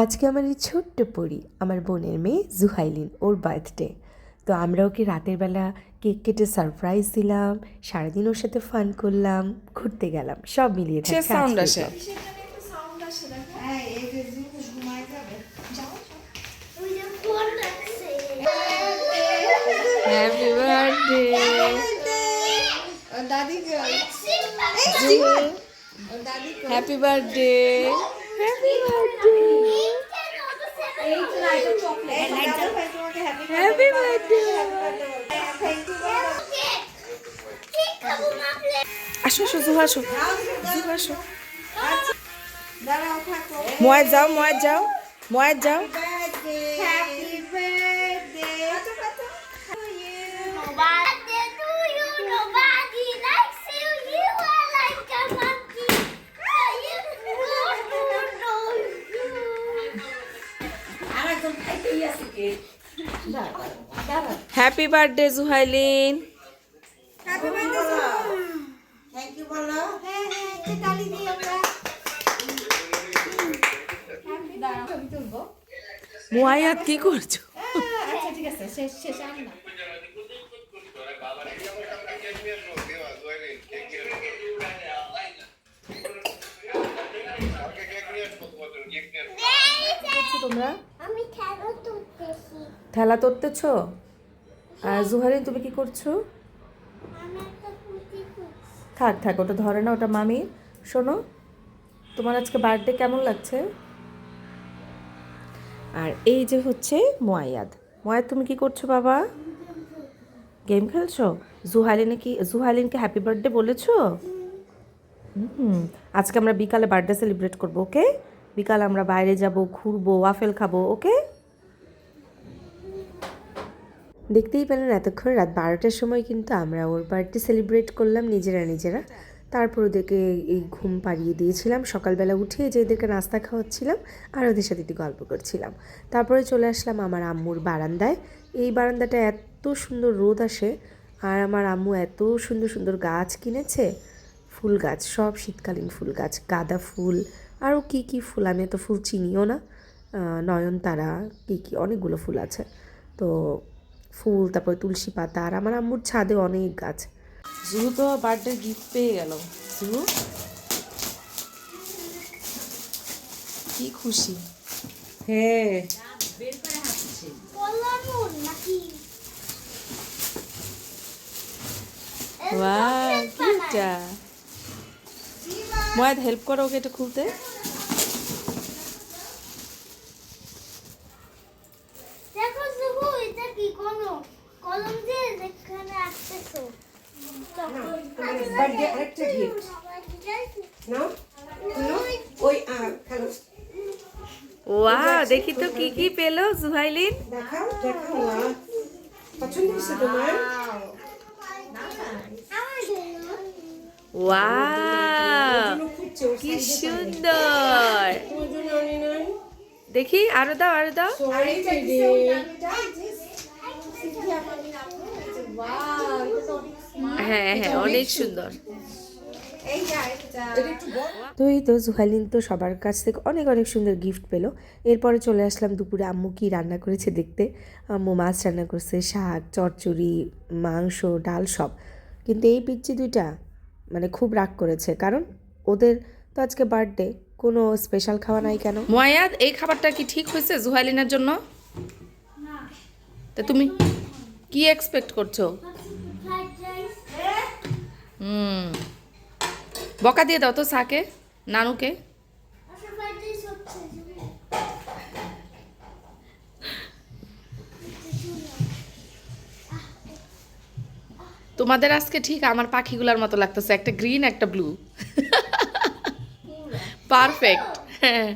আজকে আমার এই ছোট্ট পরি আমার বোনের মেয়ে জুহাইলিন ওর বার্থডে। তো আমরা ওকে রাতের বেলা কেক কেটে সারপ্রাইজ দিলাম, সারাদিন ওর সাথে ফান করলাম, ঘুরতে গেলাম, সব মিলিয়ে সে থাকছে সাউন্ড আজকের আসে। Happy birthday happy birthday happy birthday happy birthday. আসো আসো জুহা আসো, জুহা আসো। ময়ের যাও, ময়ের যাও, ময়ের যাও। Happy birthday জুহাইলিন। মুয়ায়াত কি করছো? তোমরা ঠেলা তুলতেছ? আর জুহাইলিন তুমি কি করছো? থাক থাক, ওটা ধরে না, ওটা মামি। শোনো, তোমার আজকে বার্থডে কেমন লাগছে? আর এই যে হচ্ছে মুয়ায়াদ। মুয়ায়াদ তুমি কি করছো বাবা? গেম খেলছো? জুহাইলিনকে হ্যাপি বার্থডে বলেছো? আজকে আমরা বিকালে বার্থডে সেলিব্রেট করবো, ওকে? বিকালে আমরা বাইরে যাব, ঘুরবো, ওয়াফেল খাবো, ওকে? দেখতেই পেলেন এতক্ষণ রাত 12টার সময় কিন্তু আমরা ওর বার্থডে সেলিব্রেট করলাম নিজেরা। তারপর ওদেরকে এই ঘুম পাড়িয়ে দিয়েছিলাম, সকালবেলা উঠে যে এদেরকে নাস্তা খাওয়াচ্ছিলাম আর ওদের সাথে একটু গল্প করছিলাম। তারপরে চলে আসলাম আমার আম্মুর বারান্দায়। এই বারান্দাটা এত সুন্দর রোদ আসে, আর আমার আম্মু এত সুন্দর সুন্দর গাছ কিনেছে, ফুল গাছ, সব শীতকালীন ফুল গাছ, গাঁদা ফুল, আরও কী ফুল আমি এত ফুল চিনিও না, নয়নতারা, কী অনেকগুলো ফুল আছে। তো ফুল, তারপরে তুলসী পাতা, আর আমার আম্মুর ছাদে অনেক গাছ। জুহু তো বার্থডে গিফট পেয়ে গেল। জুহু কি খুশি! হ্যাঁ, বাহ, কিটা মুয়াদ হেল্প করো ওকে এটা খুলতে। দেখো জুহু, এটা কি কলম দিয়ে এখানে আসতেছো। বার্থডে আরেকটা গিফট নাও, ওই হ্যালো, ওয়াও, দেখি তো কি কি পেলো জুহাইলিন। দেখাও পছন্দ হয়েছে তোমার? ওয়াও, কি সুন্দর! দেখি, আরো দাও, আরো দাও। হ্যাঁ হ্যাঁ, অনেক সুন্দর। তো এই তো জুহাইলিন তো সবার কাছ থেকে অনেক অনেক সুন্দর গিফট পেলো। এরপরে চলে আসলাম দুপুরে আম্মু কি রান্না করেছে দেখতে। আম্মু মাছ রান্না করছে, শাক, চচ্চড়ি, মাংস, ডাল, সব। কিন্তু এই পিচ্চি দুইটা মানে খুব রাগ করেছে, কারণ ওদের তো আজকে বার্থডে, কোনো স্পেশাল খাওয়া নাই কেন। মুয়ায়াদ, এই খাবারটা কি ঠিক হয়েছে জুহাইলিনের জন্য? তা তুমি কি এক্সপেক্ট করছো? বকা দিয়ে দাও তো সাকে, নানুকে। তোমাদের আজকে ঠিক আমার পাখিগুলোর মতো লাগতেছে, একটা গ্রিন একটা ব্লু। পারফেক্ট। হ্যাঁ,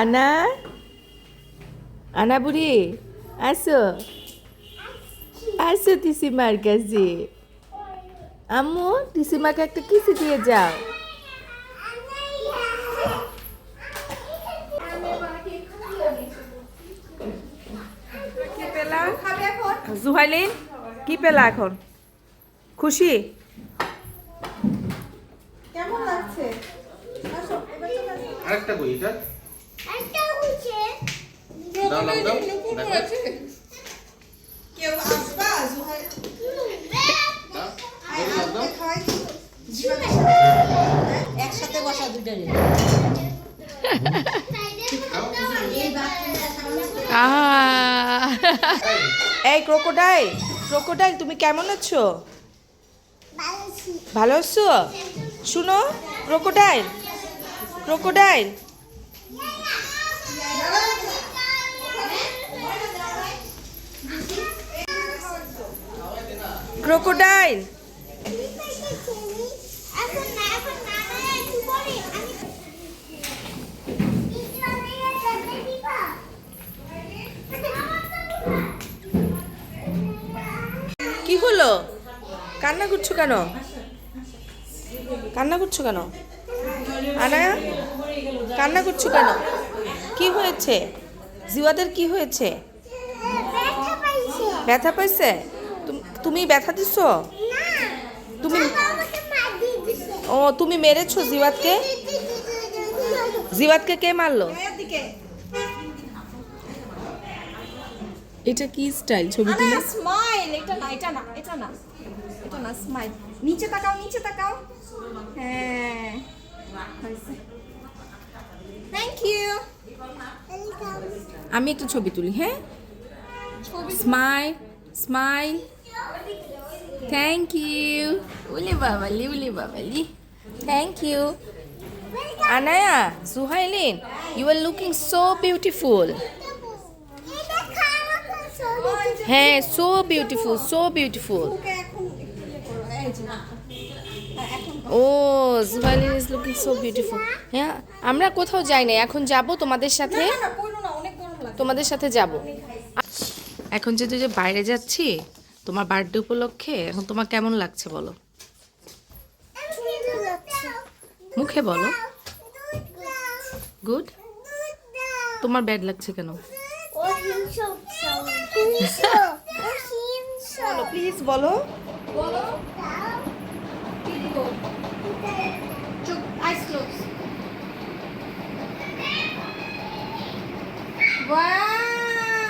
আনা আনা বুড়ি, আসো আসো তিসিমার কাছে। আম্মু, তিসিমাকে একটা কিসি দিয়ে যাও। জুহাইলিন কি পেলা এখন খুশি কেমন লাগছে আরেকটা কই এটা একটা হচ্ছে দাও দাও দাও দেখো কেউ আসবা জুহাই দাও দাও দাও খাই একসাথে বসা দুইটা রে এই ক্রোকোডাইল ক্রোকোডাইল তুমি কেমন আছো ভালো আছো শুনো ক্রোকোডাইল ক্রোকোডাইল ক্রোকোডাইল এখন না একটু পরে কি হলো কান্না করছো কেন কান্না করছো কেন আনায়া কান্না করছো কেন কি হয়েছে জিওয়াদের কি হয়েছে ব্যথা পাইছে তুমি ব্যথা দিছো তুমি ও তুমি মেরেছো জিওয়াদকে জিওয়াদকে কে মারলো এটা কি স্টাইল ছবি তুলে স্মাইল এটা না এটা না এটা না এটা না স্মাইল নিচে তাকাও হ্যাঁ থ্যাংক ইউ আমি একটা ছবি তুলি হ্যাঁ স্মাইল স্মাইল থ্যাংক ইউ উলি বাবালি thank you Anaya Suhailin you are looking so beautiful হ্যাঁ সো বিউটিফুল ও Zuhailin is looking so beautiful হ্যাঁ আমরা কোথাও যাই না এখন যাব তোমাদের সাথে যাব এখন যে বাইরে যাচ্ছি তোমার বার্থডে উপলক্ষে এখন তোমার কেমন লাগছে বলো মুখে বলো গুড তোমার ব্যাড লাগছে কেন প্লিজ বলো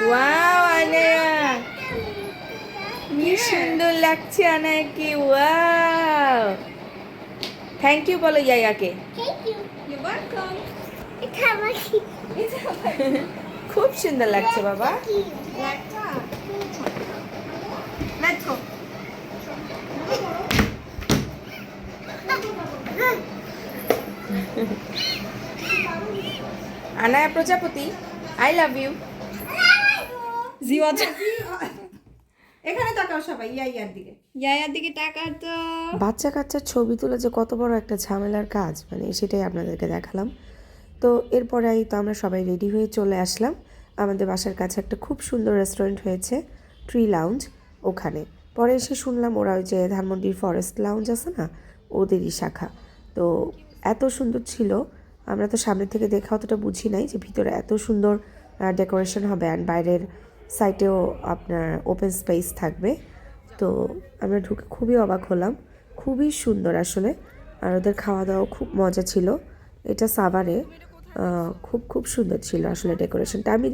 ওয়াও আনায়া কি সুন্দর লাগছে আনায়াকে ওয়াও থ্যাংক ইউ বলো ইয়ায়াকে খুব সুন্দর লাগছে বাবা আনায়া প্রজাপতি আই লাভ ইউ জিওয়া এখানে তাকাও সবাই ইয়ায়ার দিকে তাকাও তো বাচ্চা কাচ্চার ছবি তোলা যে কত বড় একটা ঝামেলার কাজ মানে সেটাই আপনাদেরকে দেখালাম তো এরপরেই তো আমরা সবাই রেডি হয়ে চলে আসলাম আমাদের বাসার কাছে একটা খুব সুন্দর রেস্টুরেন্ট হয়েছে ট্রি লাউঞ্জ ওখানে পরে এসে শুনলাম ওরা ওই যে ধানমন্ডির ফরেস্ট লাউঞ্জ আছে না ওদেরই শাখা তো এত সুন্দর ছিল আমরা তো সামনে থেকে দেখা অতটা বুঝি নাই যে ভিতরে এত সুন্দর ডেকোরেশন হবে অ্যান্ড বাইরের সাইডেও আপনার ওপেন স্পেস থাকবে তো আমরা ঢুকে খুবই অবাক হলাম খুবই সুন্দর আসলে আর ওদের খাওয়া দাওয়া খুব মজা ছিল এটা সাভারে খুব সুন্দর ছিল আসলে ডেকোরেশনটা আমি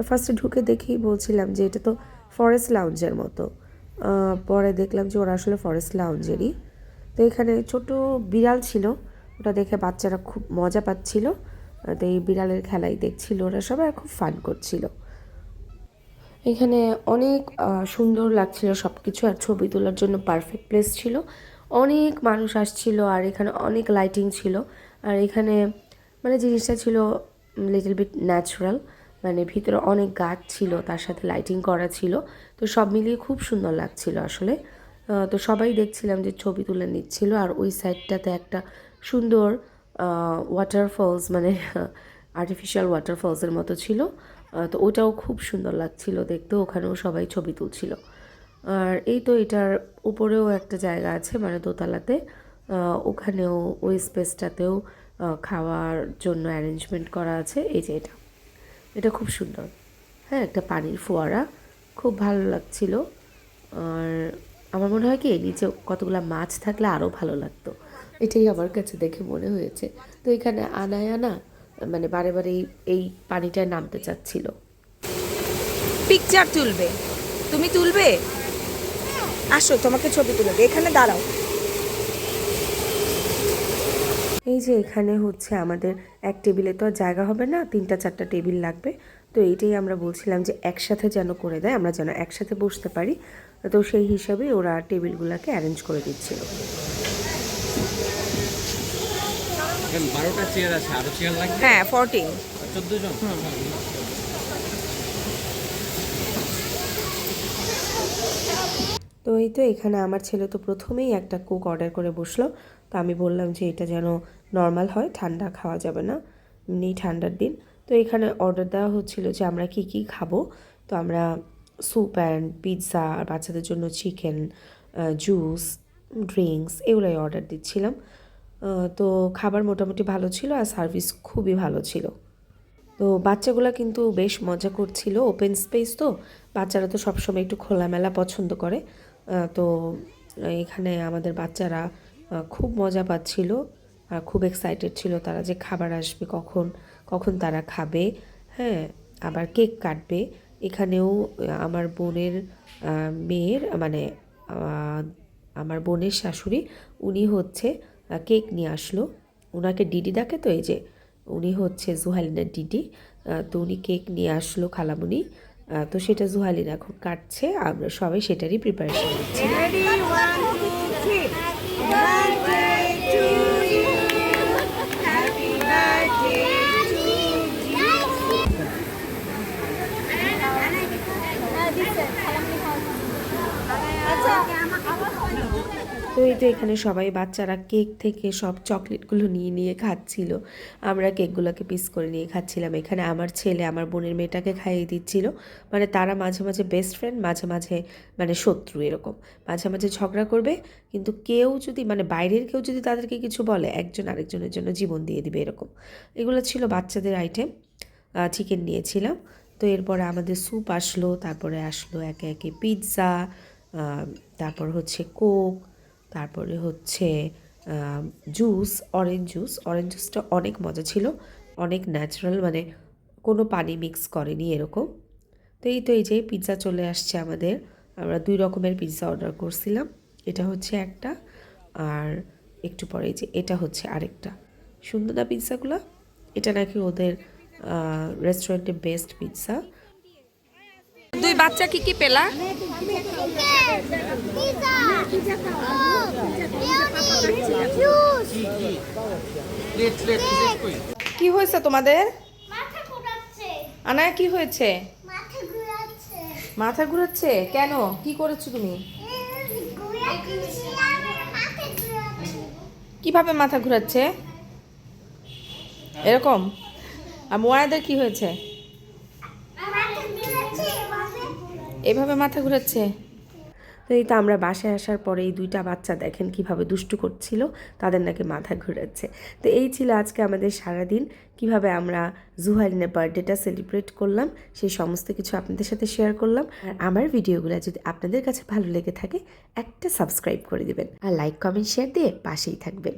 ফার্স্টে ঢুকে দেখেই বলছিলাম যে এটা তো ফরেস্ট লাউঞ্জের মতো পরে দেখলাম যে ওরা আসলে ফরেস্ট লাউঞ্জেরই তো এখানে ছোট বিড়াল ছিল ওটা দেখে বাচ্চারা খুব মজা পাচ্ছিল তো এই বিড়ালের খেলাই দেখছিল ওরা সবাই খুব ফান করছিল এখানে অনেক সুন্দর লাগছিল সব কিছু আর ছবি তোলার জন্য পারফেক্ট প্লেস ছিল অনেক মানুষ আসছিল আর এখানে অনেক লাইটিং ছিল আর এখানে মানে জিনিসটা ছিল লিটল বিট ন্যাচারাল মানে ভিতরে অনেক গাছ ছিল তার সাথে লাইটিং করা ছিল তো সব মিলিয়ে খুব সুন্দর লাগছিল আসলে তো সবাই দেখছিলাম যে ছবি তুলে নিচ্ছিল আর ওই সাইডটাতে একটা সুন্দর ওয়াটারফলস মানে আর্টিফিশিয়াল ওয়াটারফলসের মতো ছিল তো ওটাও খুব সুন্দর লাগছিল দেখতে ওখানেও সবাই ছবি তুলছিল আর এই তো এটার উপরেও একটা জায়গা আছে মানে দোতলাতে ওখানেও ওই স্পেসটাতেও খাওয়ার জন্য অ্যারেঞ্জমেন্ট করা আছে এই যে এটা খুব সুন্দর হ্যাঁ একটা পানির ফোয়ারা খুব ভালো লাগছিল আর আমার মনে হয় কি নিচে কতগুলো মাছ থাকলে আরও ভালো লাগতো, এটাই আমার কাছে দেখে মনে হয়েছে। তো এখানে আনা মানে বারে বারে এই পানিটায় নামতে চাচ্ছিল। পিকচার তুলবে, তুমি তুলবে? আসো তোমাকে ছবি তুলবে, এখানে দাঁড়াও। এই যে এখানে হচ্ছে আমাদের এক টেবিলে তো আর জায়গা হবে না, 3-4টা টেবিল লাগবে। তো এইটাই আমরা বলছিলাম যে একসাথে যেন করে দেয়, আমরা যেন একসাথে বসতে পারি। তো সেই হিসাবে ওরা টেবিলগুলোকে অ্যারেঞ্জ করে দিচ্ছিল। এখানে 12টা চেয়ার আছে, আরো চেয়ার লাগবে। হ্যাঁ 14। 14 জন। তো এই তো এখানে আমার ছেলে তো প্রথমেই একটা কোক অর্ডার করে বসলো। তো আমি বললাম যে এটা যেন নর্মাল হয়, ঠান্ডা খাওয়া যাবে না, এমনি ঠান্ডার দিন। তো এখানে অর্ডার দেওয়া হচ্ছিল যে আমরা কি কি খাবো। তো আমরা স্যুপ অ্যান্ড পিৎজা, আর বাচ্চাদের জন্য চিকেন, জুস, ড্রিঙ্কস এগুলোই অর্ডার দিচ্ছিলাম। তো খাবার মোটামুটি ভালো ছিল আর সার্ভিস খুবই ভালো ছিল। তো বাচ্চাগুলো কিন্তু বেশ মজা করছিল, ওপেন স্পেস তো বাচ্চারা তো সবসময় একটু খোলামেলা পছন্দ করে। তো এখানে আমাদের বাচ্চারা খুব মজা পাচ্ছিল, খুব এক্সাইটেড ছিল তারা যে খাবার আসবে কখন কখন তারা খাবে। হ্যাঁ, আবার কেক কাটবে। এখানেও আমার বোনের মেয়ের মানে আমার বোনের শাশুড়ি উনি হচ্ছে কেক নিয়ে আসলো। ওনাকে ডিডি ডাকে, তো এই যে উনি হচ্ছে জুহালিনের ডিডি। তো উনি কেক নিয়ে আসলো খালামুনি। তো সেটা জুহালিন এখন কাটছে, আমরা সবাই সেটারই প্রিপারেশন নিচ্ছি। তো এই তো এখানে সবাই বাচ্চারা কেক থেকে সব চকলেটগুলো নিয়ে নিয়ে খাচ্ছিল, আমরা কেকগুলোকে পিস করে নিয়ে খাচ্ছিলাম। এখানে আমার ছেলে আমার বোনের মেয়েটাকে খাইয়ে দিচ্ছিল। মানে তারা মাঝে মাঝে বেস্ট ফ্রেন্ড, মাঝে মাঝে মানে শত্রু, এরকম মাঝে মাঝে ঝগড়া করবে। কিন্তু কেউ যদি মানে বাইরের কেউ যদি তাদেরকে কিছু বলে, একজন আরেকজনের জন্য জীবন দিয়ে দিবে এরকম। এগুলো ছিল বাচ্চাদের আইটেম। চিকেন নিয়েছিলাম। তো এরপরে আমাদের স্যুপ আসলো, তারপরে আসলো একে একে পিৎজা, তারপর হচ্ছে কোক, তারপরে হচ্ছে জুস, অরেঞ্জ জুসটা অনেক মজা ছিল, অনেক ন্যাচারাল, মানে কোনো পানি মিক্স করেনি এরকম। তো এই যে পিৎজা চলে আসছে আমাদের। আমরা 2 রকমের পিৎজা অর্ডার করছিলাম, এটা হচ্ছে একটা, আর একটু পরে যে এটা হচ্ছে আরেকটা। সুন্দর না পিৎজাগুলো? এটা নাকি ওদের রেস্টুরেন্টের বেস্ট পিৎজা। 2 বাচ্চা কি কি পেলা? কি হয়েছে তোমাদের? মাথা ঘোরাচ্ছে, আনায়া কি হয়েছে? মাথা ঘোরাচ্ছে, মাথা ঘুরাচ্ছে কেন? কি করেছো তুমি? মাথা ঘোরাচ্ছে। কিভাবে মাথা ঘুরাচ্ছে এরকম? আর মোয়াদের কি হয়েছে? মাথা ঘোরাচ্ছে, এভাবে মাথা ঘুরাচ্ছে। তো এই তো আমরা বাসায় আসার পরে এই 2টা বাচ্চা দেখেন কিভাবে দুষ্টু করছিল, তাদের নাকি মাথা ঘুরাচ্ছে। তো এই ছিল আজকে আমাদের সারাদিন, কিভাবে আমরা জুহালিনের বার্থডেটা সেলিব্রেট করলাম সেই সমস্ত কিছু আপনাদের সাথে শেয়ার করলাম। আর আমার ভিডিওগুলো যদি আপনাদের কাছে ভালো লেগে থাকে, একটা সাবস্ক্রাইব করে দিবেন আর লাইক কমেন্ট শেয়ার দিয়ে পাশেই থাকবেন।